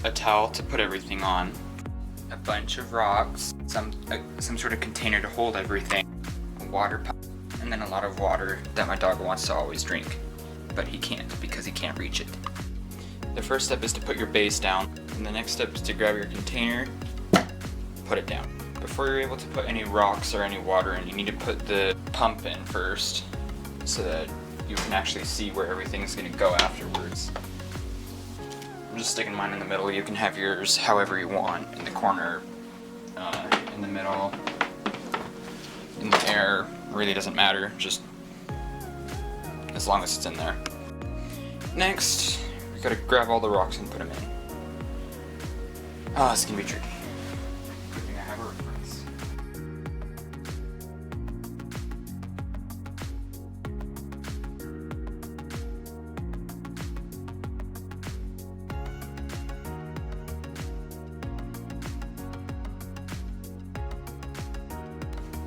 a towel to put everything on, a bunch of rocks, some sort of container to hold everything, a water pump, and then a lot of water that my dog wants to always drink, but he can't because he can't reach it. The first step is to put your base down, and the next step is to grab your container, put it down. Before you're able to put any rocks or any water in, you need to put the pump in first so that you can actually see where everything's going to go afterwards. I'm just sticking mine in the middle. You can have yours however you want, in the corner, in the middle, in the air, really doesn't matter, just as long as it's in there. Next, we gotta grab all the rocks and put them in. Oh, it's gonna be tricky. Good thing I have a reference.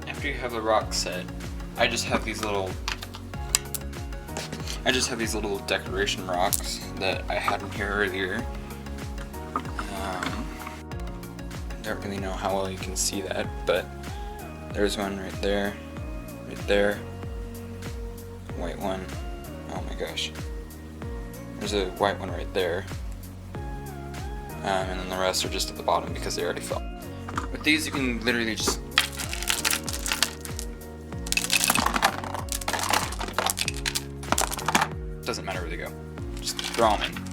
After you have the rock set, I just have these little decoration rocks that I had in here earlier. Don't really know how well you can see that, but there's one right there, white one. Oh my gosh. There's a white one right there. And then the rest are just at the bottom because they already fell. With these you can literally just doesn't matter where they go. Just throw them in.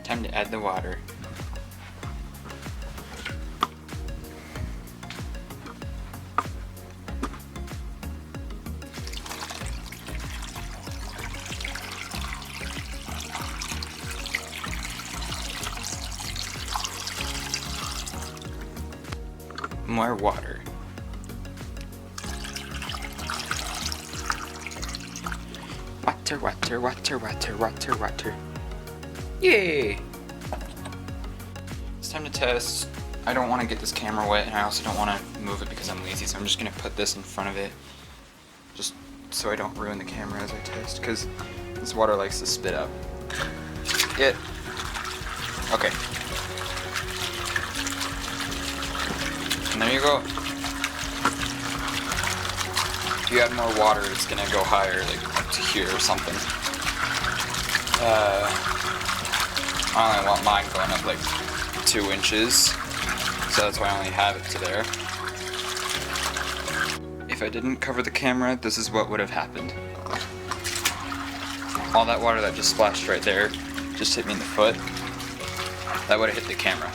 Time to add the water. More water. Water, water, water, water, water, water. Yay! It's time to test. I don't want to get this camera wet, and I also don't want to move it because I'm lazy, so I'm just going to put this in front of it just so I don't ruin the camera as I test, because this water likes to spit up. It. Okay. And there you go. If you add more water, it's gonna go higher, like up to here or something. I only want mine going up like 2 inches, so that's why I only have it to there. If I didn't cover the camera, this is what would have happened. All that water that just splashed right there just hit me in the foot. That would have hit the camera.